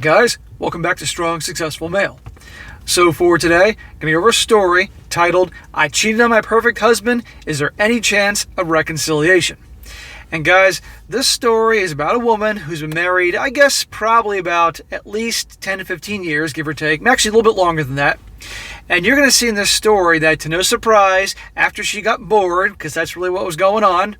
guys, welcome back to Strong Successful Male. So for today, I'm going to go over a story titled, I Cheated on My Perfect Husband, Is There Any Chance of Reconciliation? And guys, this story is about a woman who's been married, I guess probably about at least 10 to 15 years, give or take, actually a little bit longer than that. And you're going to see in this story that, to no surprise, after she got bored, because that's really what was going on,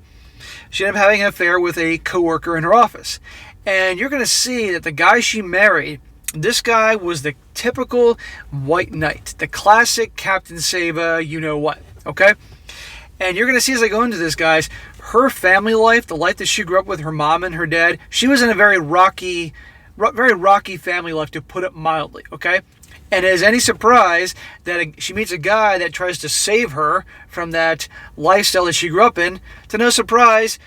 she ended up having an affair with a coworker in her office. And you're going to see that the guy she married, this guy was the typical white knight, the classic Captain Save you-know-what, okay? And you're going to see as I go into this, guys, her family life, the life that she grew up with her mom and her dad, she was in a very rocky family life, to put it mildly, okay? And is any surprise that she meets a guy that tries to save her from that lifestyle that she grew up in? To no surprise,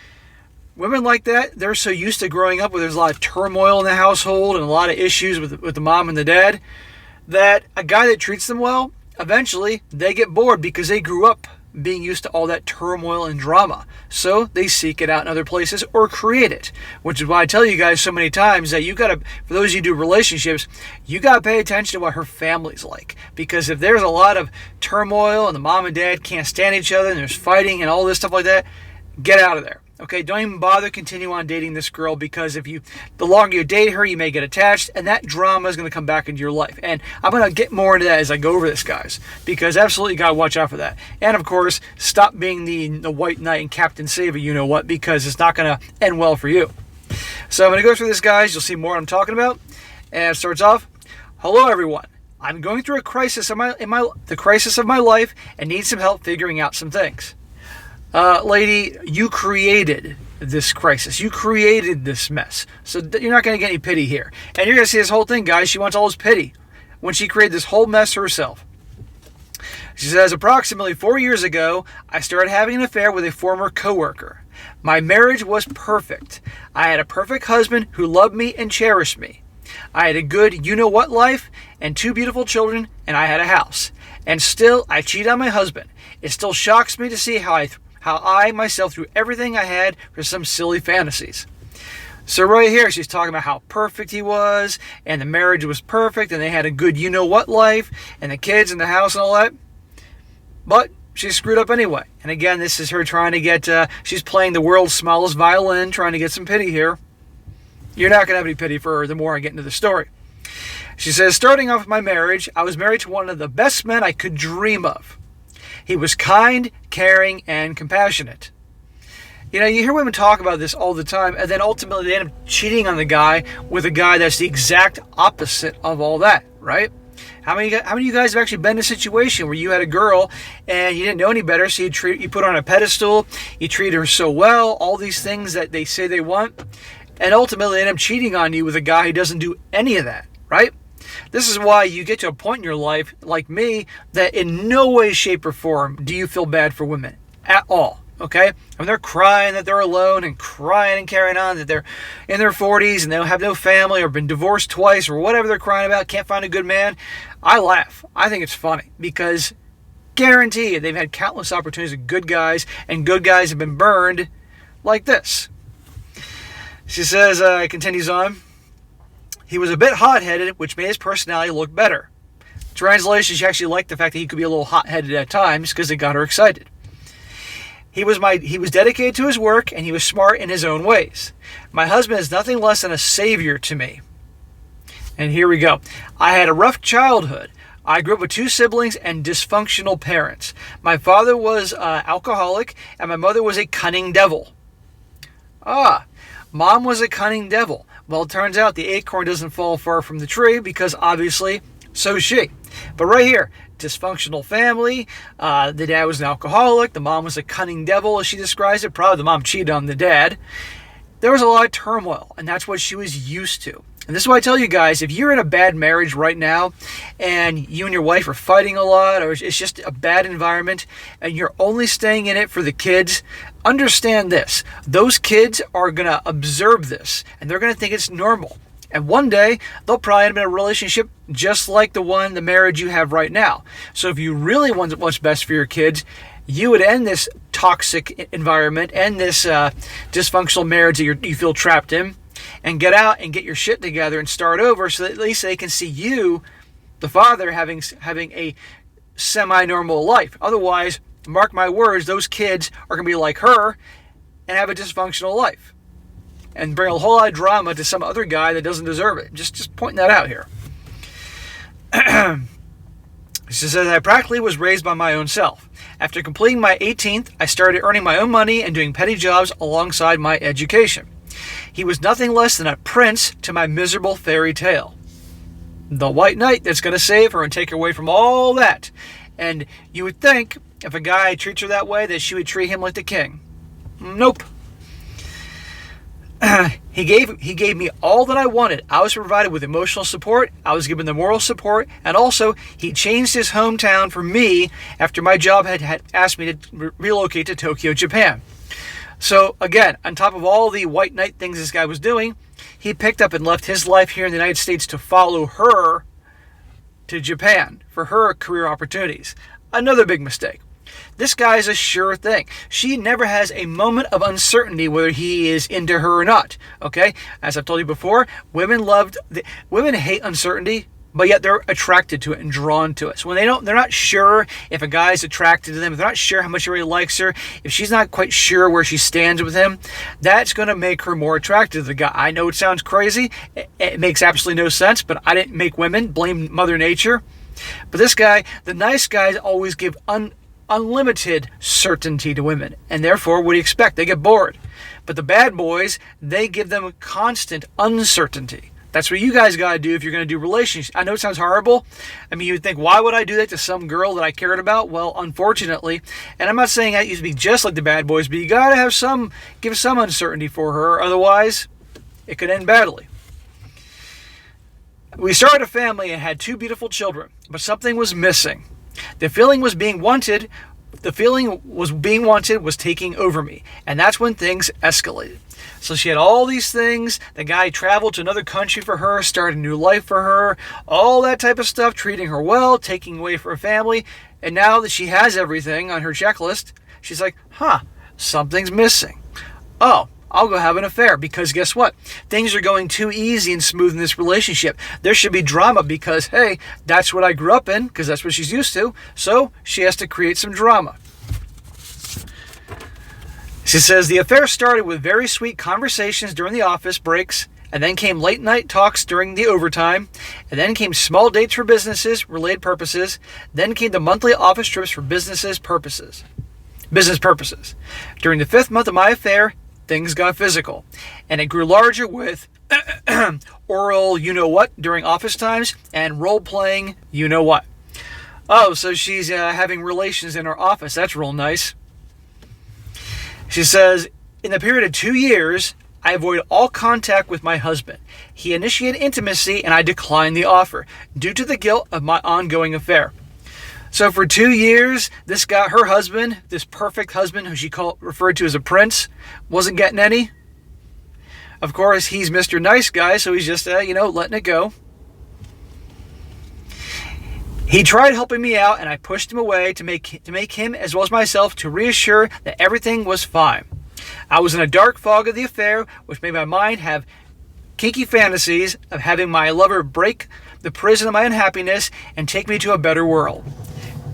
women like that, they're so used to growing up where there's a lot of turmoil in the household and a lot of issues with the mom and the dad, that a guy that treats them well, eventually they get bored because they grew up being used to all that turmoil and drama. So they seek it out in other places or create it, which is why I tell you guys so many times that you got to, for those of you who do relationships, you got to pay attention to what her family's like. Because if there's a lot of turmoil and the mom and dad can't stand each other and there's fighting and all this stuff like that, get out of there. Okay, don't even bother continue on dating this girl, because the longer you date her, you may get attached, and that drama is going to come back into your life. And I'm going to get more into that as I go over this, guys, because absolutely you got to watch out for that. And of course, stop being the white knight and Captain Save you-know-what, because it's not going to end well for you. So I'm going to go through this, guys. You'll see more what I'm talking about. And it starts off, hello everyone. I'm going through a crisis the crisis of my life and need some help figuring out some things. Lady, you created this crisis. You created this mess. So you're not going to get any pity here. And you're going to see this whole thing, guys. She wants all this pity when she created this whole mess herself. She says, approximately 4 years ago, I started having an affair with a former coworker. My marriage was perfect. I had a perfect husband who loved me and cherished me. I had a good you-know-what life and 2 beautiful children, and I had a house. And still, I cheat on my husband. It still shocks me to see how I myself threw everything I had for some silly fantasies. So right here, she's talking about how perfect he was, and the marriage was perfect, and they had a good you-know-what life, and the kids and the house and all that. But she screwed up anyway. And again, this is her trying to get, she's playing the world's smallest violin, trying to get some pity here. You're not going to have any pity for her the more I get into the story. She says, starting off with my marriage, I was married to one of the best men I could dream of. He was kind, caring, and compassionate. You know, you hear women talk about this all the time, and then ultimately they end up cheating on the guy with a guy that's the exact opposite of all that, right? How many of you guys have actually been in a situation where you had a girl and you didn't know any better, so you put her on a pedestal, you treat her so well, all these things that they say they want, and ultimately they end up cheating on you with a guy who doesn't do any of that, right? This is why you get to a point in your life, like me, that in no way, shape, or form do you feel bad for women at all, okay? When they're crying that they're alone and crying and carrying on that they're in their 40s and they don't have no family or been divorced twice or whatever they're crying about, can't find a good man, I laugh. I think it's funny because guarantee you they've had countless opportunities with good guys, and good guys have been burned like this. She says, continues on, he was a bit hot-headed, which made his personality look better. Translation, she actually liked the fact that he could be a little hot-headed at times because it got her excited. He was dedicated to his work, and he was smart in his own ways. My husband is nothing less than a savior to me. And here we go. I had a rough childhood. I grew up with 2 siblings and dysfunctional parents. My father was alcoholic, and my mother was a cunning devil. Mom was a cunning devil. Well, it turns out the acorn doesn't fall far from the tree, because obviously, so is she. But right here, dysfunctional family, the dad was an alcoholic, the mom was a cunning devil, as she describes it. Probably the mom cheated on the dad. There was a lot of turmoil, and that's what she was used to. And this is why I tell you guys, if you're in a bad marriage right now, and you and your wife are fighting a lot, or it's just a bad environment, and you're only staying in it for the kids, understand this. Those kids are going to observe this, and they're going to think it's normal. And one day, they'll probably end up in a relationship just like the marriage you have right now. So if you really want what's best for your kids, you would end this toxic environment, end this dysfunctional marriage that you feel trapped in, and get out and get your shit together and start over, so that at least they can see you, the father, having a semi-normal life. Otherwise, mark my words, those kids are going to be like her and have a dysfunctional life and bring a whole lot of drama to some other guy that doesn't deserve it. Just pointing that out here. She says, I practically was raised by my own self. After completing my 18th, I started earning my own money and doing petty jobs alongside my education. He was nothing less than a prince to my miserable fairy tale. The white knight that's going to save her and take her away from all that. And you would think, if a guy treats her that way, that she would treat him like the king. Nope. He gave me all that I wanted. I was provided with emotional support. I was given the moral support. And also, he changed his hometown for me after my job had asked me to relocate to Tokyo, Japan. So, again, on top of all the white knight things this guy was doing, he picked up and left his life here in the United States to follow her to Japan for her career opportunities. Another big mistake. This guy is a sure thing. She never has a moment of uncertainty whether he is into her or not. Okay? As I've told you before, women hate uncertainty, but yet they're attracted to it and drawn to it. So when they're not sure if a guy's attracted to them, if they're not sure how much he really likes her, if she's not quite sure where she stands with him, that's going to make her more attracted to the guy. I know it sounds crazy. It makes absolutely no sense, but I didn't make women. Blame Mother Nature. But this guy, the nice guys always give unlimited certainty to women, and therefore, what do you expect? They get bored. But the bad boys, they give them constant uncertainty. That's what you guys got to do if you're going to do relationships. I know it sounds horrible. I mean, you would think, why would I do that to some girl that I cared about? Well, unfortunately, and I'm not saying that you should be just like the bad boys, but you got to give some uncertainty for her. Otherwise, it could end badly. We started a family and had 2 beautiful children, but something was missing. The feeling was being wanted was taking over me. And that's when things escalated. So she had all these things. The guy traveled to another country for her, started a new life for her, all that type of stuff, treating her well, taking away from her family. And now that she has everything on her checklist, she's like, something's missing. Oh, I'll go have an affair, because guess what? Things are going too easy and smooth in this relationship. There should be drama because, hey, that's what I grew up in, because that's what she's used to. So she has to create some drama. She says, the affair started with very sweet conversations during the office breaks, and then came late night talks during the overtime, and then came small dates for business purposes, then came the monthly office trips for business purposes. During the 5th month of my affair, things got physical, and it grew larger with oral you-know-what during office times and role-playing you-know-what. Oh, so she's having relations in her office. That's real nice. She says, in the period of 2 years, I avoided all contact with my husband. He initiated intimacy, and I declined the offer due to the guilt of my ongoing affair. So for 2 years, this guy, her husband, this perfect husband, who she referred to as a prince, wasn't getting any. Of course, he's Mr. Nice Guy, so he's just, letting it go. He tried helping me out, and I pushed him away to make him, as well as myself, to reassure that everything was fine. I was in a dark fog of the affair, which made my mind have kinky fantasies of having my lover break the prison of my unhappiness and take me to a better world.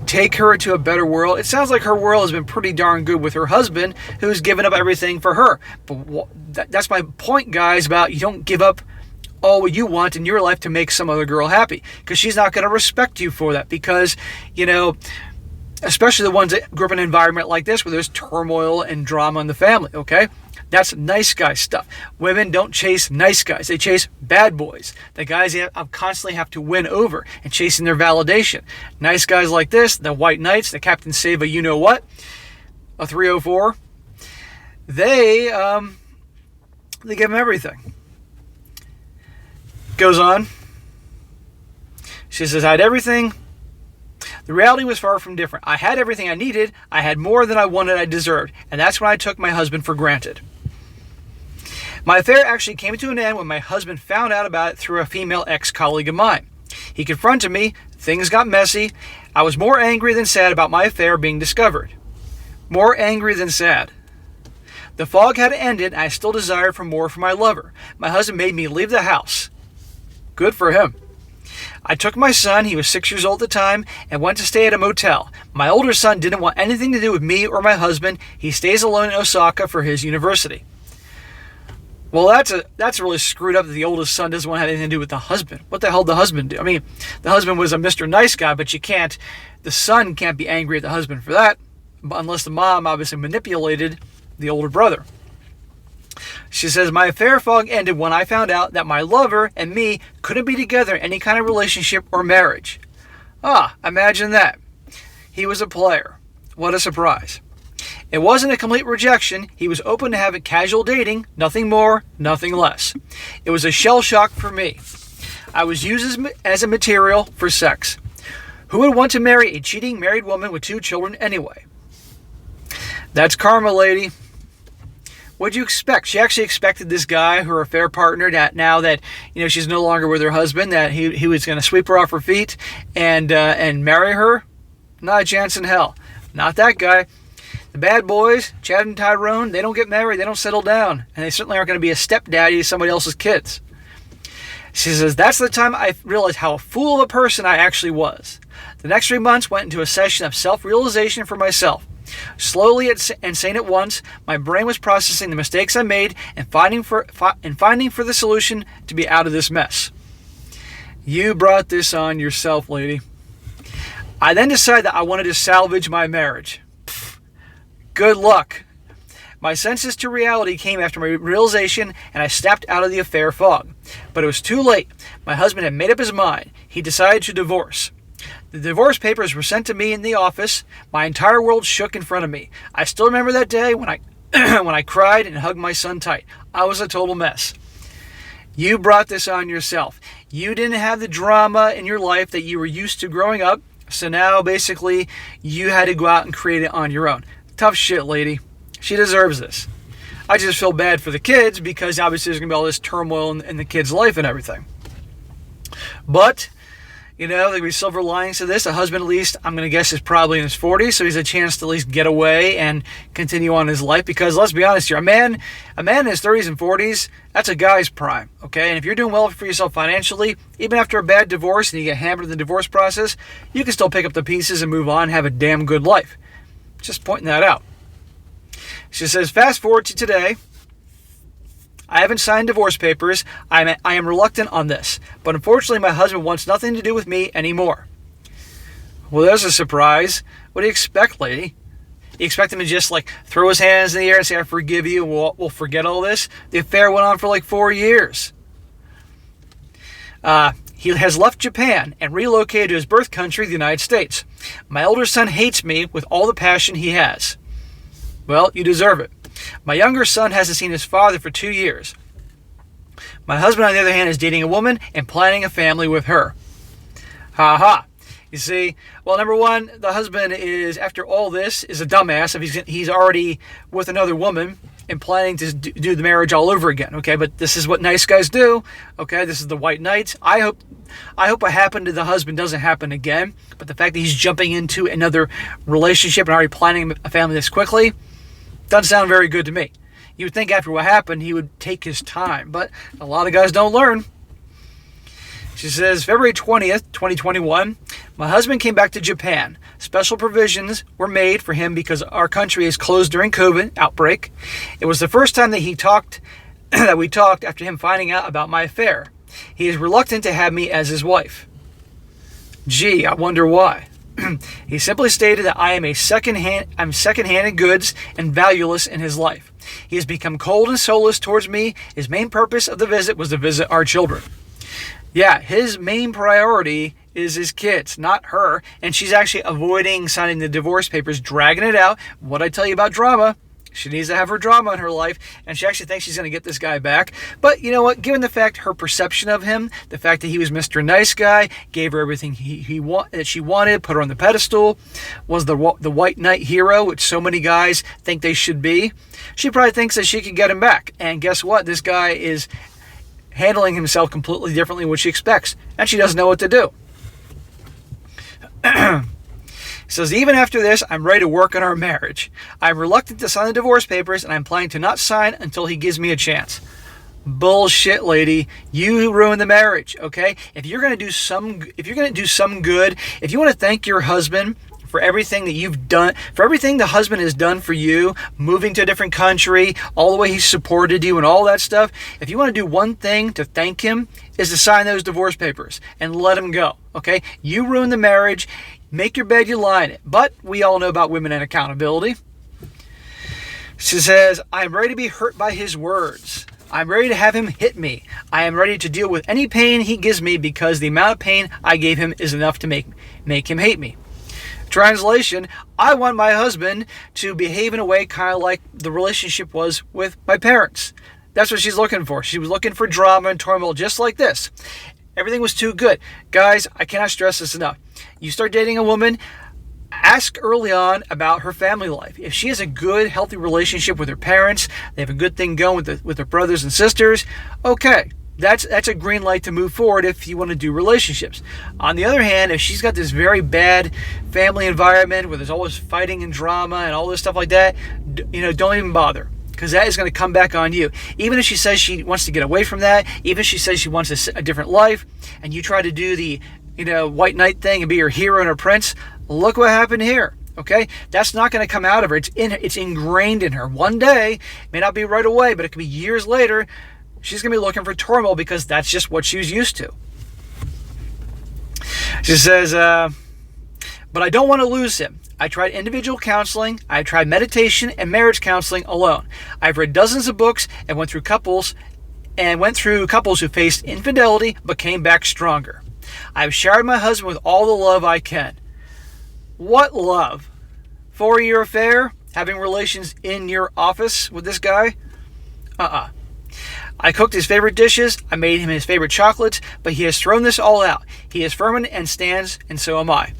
Take her to a better world. It sounds like her world has been pretty darn good with her husband, who's given up everything for her. But that's my point, guys, about you don't give up all what you want in your life to make some other girl happy, because she's not going to respect you for that, because, especially the ones that grew up in an environment like this where there's turmoil and drama in the family, okay? That's nice guy stuff. Women don't chase nice guys. They chase bad boys. The guys you constantly have to win over and chasing their validation. Nice guys like this, the white knights, the Captain Save-A you-know-what, a 304, they give them everything. Goes on. She says, I had everything. The reality was far from different. I had everything I needed. I had more than I wanted, I deserved. And that's when I took my husband for granted. My affair actually came to an end when my husband found out about it through a female ex-colleague of mine. He confronted me. Things got messy. I was more angry than sad about my affair being discovered. More angry than sad. The fog had ended, and I still desired for more from my lover. My husband made me leave the house. Good for him. I took my son, he was 6 years old at the time, and went to stay at a motel. My older son didn't want anything to do with me or my husband. He stays alone in Osaka for his university. Well, that's really screwed up that the oldest son doesn't want to have anything to do with the husband. What the hell did the husband do? I mean, the husband was a Mr. Nice Guy, but the son can't be angry at the husband for that, unless the mom obviously manipulated the older brother. She says, my affair fog ended when I found out that my lover and me couldn't be together in any kind of relationship or marriage. Imagine that. He was a player. What a surprise. It wasn't a complete rejection. He was open to having casual dating, nothing more, nothing less. It was a shell shock for me. I was used as a material for sex. Who would want to marry a cheating married woman with 2 children anyway? That's karma, lady. What'd you expect? She actually expected this guy, her affair partner, that now that she's no longer with her husband, that he was going to sweep her off her feet and marry her. Not a chance in hell. Not that guy. The bad boys, Chad and Tyrone, they don't get married, they don't settle down, and they certainly aren't going to be a stepdaddy to somebody else's kids. She says, that's the time I realized how a fool of a person I actually was. The next 3 months went into a session of self-realization for myself. Slowly and saying it once, my brain was processing the mistakes I made and finding for the solution to be out of this mess. You brought this on yourself, lady. I then decided that I wanted to salvage my marriage. Good luck. My senses to reality came after my realization, and I snapped out of the affair fog. But it was too late. My husband had made up his mind. He decided to divorce. The divorce papers were sent to me in the office. My entire world shook in front of me. I still remember that day when I when I cried and hugged my son tight. I was a total mess. You brought this on yourself. You didn't have the drama in your life that you were used to growing up, so now basically you had to go out and create it on your own. Tough shit, lady. She deserves this. I just feel bad for the kids because obviously there's going to be all this turmoil in the kid's life and everything. But there could be silver linings to this. A husband, at least, I'm going to guess, is probably in his 40s, so he's a chance to at least get away and continue on his life. Because let's be honest here, a man in his 30s and 40s, that's a guy's prime, okay? And if you're doing well for yourself financially, even after a bad divorce and you get hammered in the divorce process, you can still pick up the pieces and move on and have a damn good life. Just pointing that out. She says, fast forward to today. I haven't signed divorce papers. I am reluctant on this. But unfortunately, my husband wants nothing to do with me anymore. Well, there's a surprise. What do you expect, lady? You expect him to just throw his hands in the air and say, I forgive you, and we'll forget all this? The affair went on for 4 years. He has left Japan and relocated to his birth country, the United States. My older son hates me with all the passion he has. Well, you deserve it. My younger son hasn't seen his father for 2 years. My husband, on the other hand, is dating a woman and planning a family with her. Ha ha. You see, well, number one, the husband is, after all this, is a dumbass if he's already with another woman and planning to do the marriage all over again, okay? But this is what nice guys do, okay? This is the white knight. I hope what happened to the husband doesn't happen again, but the fact that he's jumping into another relationship and already planning a family this quickly doesn't sound very good to me. You would think after what happened, he would take his time, but a lot of guys don't learn. She says, February 20th, 2021, my husband came back to Japan. Special provisions were made for him because our country is closed during COVID outbreak. It was the first time that we talked after him finding out about my affair. He is reluctant to have me as his wife. Gee, I wonder why. He simply stated that I'm second-handed goods and valueless in his life. He has become cold and soulless towards me. His main purpose of the visit was to visit our children. Yeah, his main priority is his kids, not her. And she's actually avoiding signing the divorce papers, dragging it out. What I tell you about drama, she needs to have her drama in her life, and she actually thinks she's going to get this guy back. But you know what? Given the fact, her perception of him, the fact that he was Mr. Nice Guy, gave her everything that she wanted, put her on the pedestal, was the white knight hero, which so many guys think they should be, she probably thinks that she could get him back. And guess what? This guy is handling himself completely differently than what she expects, and she doesn't know what to do. He says, even after this, I'm ready to work on our marriage. I'm reluctant to sign the divorce papers, and I'm planning to not sign until he gives me a chance. Bullshit, lady. You ruined the marriage, okay? If you're gonna do some good, if you want to thank your husband for everything that you've done, for everything the husband has done for you, moving to a different country, all the way he supported you and all that stuff, if you want to do one thing to thank him, is to sign those divorce papers and let him go, okay? You ruined the marriage. Make your bed, you lie in it. But we all know about women and accountability. She says, I'm ready to be hurt by his words. I'm ready to have him hit me. I am ready to deal with any pain he gives me because the amount of pain I gave him is enough to make him hate me. Translation, I want my husband to behave in a way kind of like the relationship was with my parents. That's what she's looking for. She was looking for drama and turmoil just like this. Everything was too good. Guys, I cannot stress this enough. You start dating a woman, ask early on about her family life. If she has a good, healthy relationship with her parents, they have a good thing going with their brothers and sisters, okay. That's a green light to move forward if you want to do relationships. On the other hand, if she's got this very bad family environment where there's always fighting and drama and all this stuff like that, don't even bother, because that is going to come back on you. Even if she says she wants to get away from that, even if she says she wants a different life, and you try to do the white knight thing and be her hero and her prince, look what happened here. Okay, that's not going to come out of her. It's ingrained in her. One day, it may not be right away, but it could be years later. She's going to be looking for turmoil because that's just what she was used to. She says, but I don't want to lose him. I tried individual counseling. I tried meditation and marriage counseling alone. I've read dozens of books and went through couples who faced infidelity but came back stronger. I've showered my husband with all the love I can. What love? 4-year affair? Having relations in your office with this guy? I cooked his favorite dishes, I made him his favorite chocolates, but he has thrown this all out. He is firm and stands, and so am I.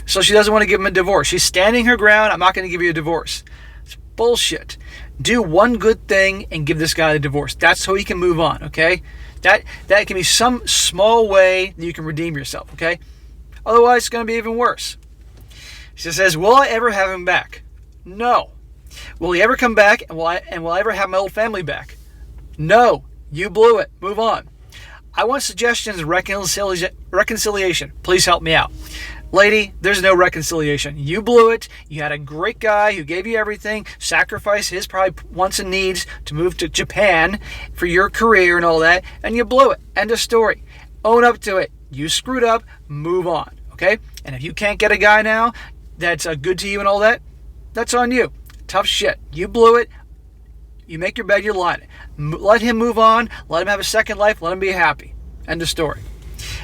So she doesn't want to give him a divorce. She's standing her ground. I'm not going to give you a divorce. It's bullshit. Do one good thing and give this guy a divorce. That's so he can move on, okay? That can be some small way that you can redeem yourself, okay? Otherwise, it's going to be even worse. She says, will I ever have him back? No. Will he ever come back, and will I ever have my old family back? No, you blew it. Move on. I want suggestions of reconciliation. Please help me out. Lady, there's no reconciliation. You blew it. You had a great guy who gave you everything, sacrificed his probably wants and needs to move to Japan for your career and all that, and you blew it. End of story. Own up to it. You screwed up. Move on. Okay? And if you can't get a guy now that's good to you and all that, that's on you. Tough shit. You blew it. You make your bed, you lie in it. Let him move on. Let him have a second life. Let him be happy. End of story.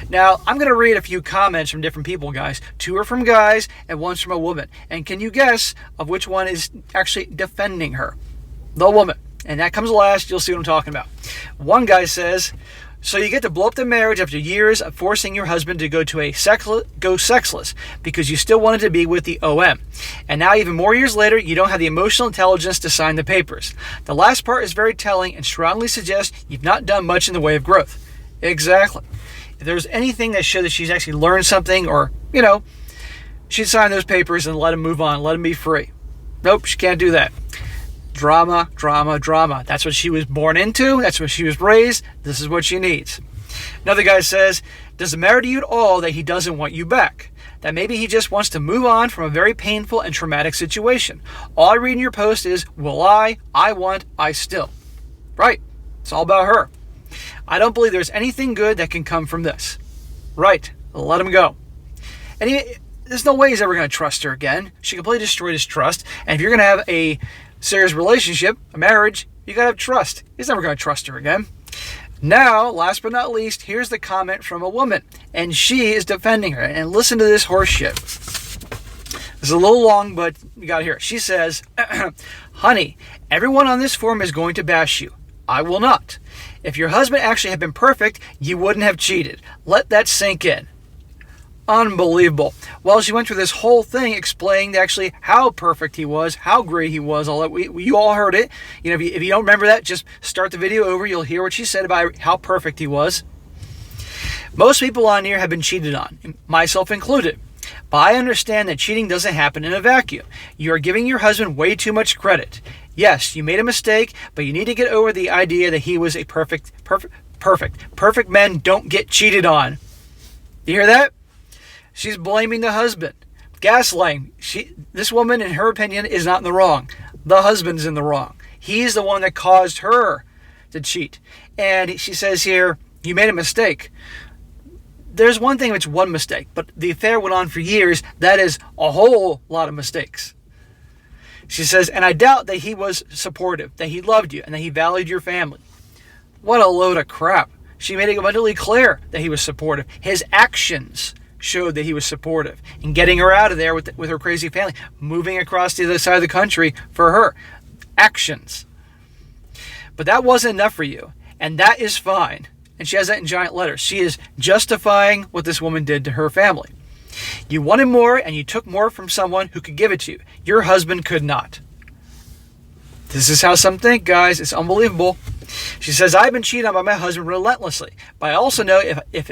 Now, I'm going to read a few comments from different people, guys. 2 are from guys and 1's from a woman. And can you guess of which one is actually defending her? The woman. And that comes last. You'll see what I'm talking about. One guy says, so you get to blow up the marriage after years of forcing your husband to go sexless because you still wanted to be with the OM. And now even more years later, you don't have the emotional intelligence to sign the papers. The last part is very telling and strongly suggests you've not done much in the way of growth. Exactly. If there's anything that shows that she's actually learned something or, she'd sign those papers and let him move on, let him be free. Nope, she can't do that. Drama, drama, drama. That's what she was born into. That's what she was raised. This is what she needs. Another guy says, does it matter to you at all that he doesn't want you back? That maybe he just wants to move on from a very painful and traumatic situation. All I read in your post is, will I want, I still. Right. It's all about her. I don't believe there's anything good that can come from this. Right. Let him go. And there's no way he's ever going to trust her again. She completely destroyed his trust. And if you're going to have a serious relationship, a marriage, you got to have trust. He's never going to trust her again. Now, last but not least, here's the comment from a woman. And she is defending her. And listen to this horse shit. This is a little long, but you got to hear it. She says, honey, everyone on this forum is going to bash you. I will not. If your husband actually had been perfect, you wouldn't have cheated. Let that sink in. Unbelievable. Well, she went through this whole thing explaining actually how perfect he was, how great he was, all that. You all heard it. If you don't remember that, just start the video over. You'll hear what she said about how perfect he was. Most people on here have been cheated on, myself included. But I understand that cheating doesn't happen in a vacuum. You are giving your husband way too much credit. Yes, you made a mistake, but you need to get over the idea that he was a perfect men don't get cheated on. You hear that? She's blaming the husband. Gaslighting. This woman, in her opinion, is not in the wrong. The husband's in the wrong. He's the one that caused her to cheat. And she says here, you made a mistake. There's one thing if it's one mistake, but the affair went on for years. That is a whole lot of mistakes. She says, and I doubt that he was supportive, that he loved you, and that he valued your family. What a load of crap. She made it abundantly clear that he was supportive. His actions showed that he was supportive in getting her out of there with her crazy family, moving across the other side of the country for her. Actions. But that wasn't enough for you, and that is fine. And she has that in giant letters. She is justifying what this woman did to her family. You wanted more, and you took more from someone who could give it to you. Your husband could not. This is how some think, guys. It's unbelievable. She says, I've been cheated on by my husband relentlessly, but I also know if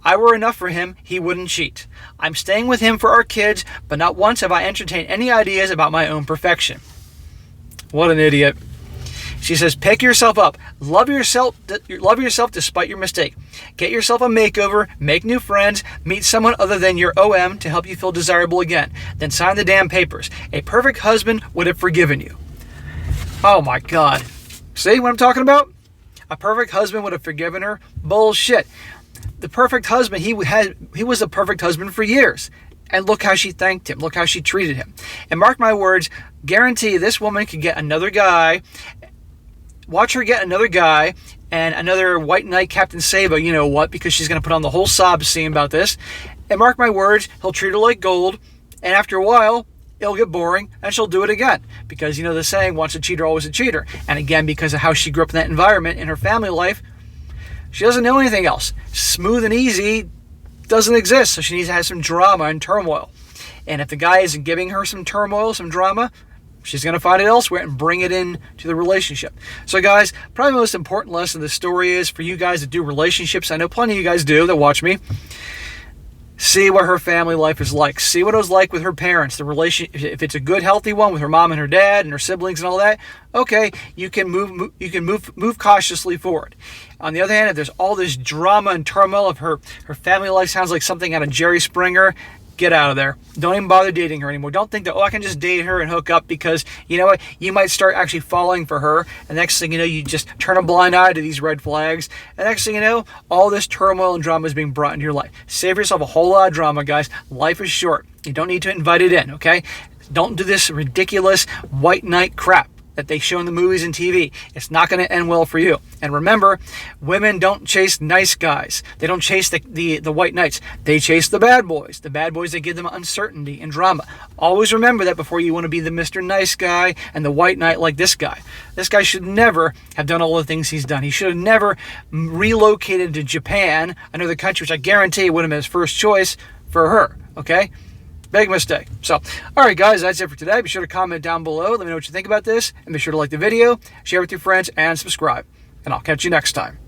I were enough for him, he wouldn't cheat. I'm staying with him for our kids, but not once have I entertained any ideas about my own perfection. What an idiot. She says, pick yourself up. Love yourself despite your mistake. Get yourself a makeover, make new friends, meet someone other than your OM to help you feel desirable again. Then sign the damn papers. A perfect husband would have forgiven you. Oh my God. See what I'm talking about? A perfect husband would have forgiven her? Bullshit. The perfect husband, he was a perfect husband for years. And look how she thanked him. Look how she treated him. And mark my words, guarantee this woman could get another guy. Watch her get another guy and another white knight Captain Saba, you know what, because she's going to put on the whole sob scene about this. And mark my words, he'll treat her like gold. And after a while, it'll get boring and she'll do it again. Because, you know, the saying, once a cheater, always a cheater. And again, because of how she grew up in that environment in her family life, she doesn't know anything else. Smooth and easy doesn't exist. So she needs to have some drama and turmoil. And if the guy isn't giving her some turmoil, some drama, she's going to find it elsewhere and bring it in to the relationship. So guys, probably the most important lesson of the story is for you guys that do relationships. I know plenty of you guys do that watch me. See what her family life is like. See what it was like with her parents. The relation, if it's a good, healthy one with her mom and her dad and her siblings and all that, okay, you can move cautiously forward. On the other hand, if there's all this drama and turmoil of her family life sounds like something out of Jerry Springer, get out of there. Don't even bother dating her anymore. Don't think that, I can just date her and hook up, because you know what? You might start actually falling for her. And next thing you know, you just turn a blind eye to these red flags. And next thing you know, all this turmoil and drama is being brought into your life. Save yourself a whole lot of drama, guys. Life is short. You don't need to invite it in, okay? Don't do this ridiculous white knight crap that they show in the movies and TV. It's not going to end well for you. And remember, women don't chase nice guys. They don't chase the white knights. They chase the bad boys. The bad boys that give them uncertainty and drama. Always remember that before you want to be the Mr. Nice Guy and the white knight like this guy. This guy should never have done all the things he's done. He should have never relocated to Japan, another country, which I guarantee would have been his first choice for her. Okay? Big mistake. So, all right, guys, that's it for today. Be sure to comment down below. Let me know what you think about this. And be sure to like the video, share with your friends, and subscribe. And I'll catch you next time.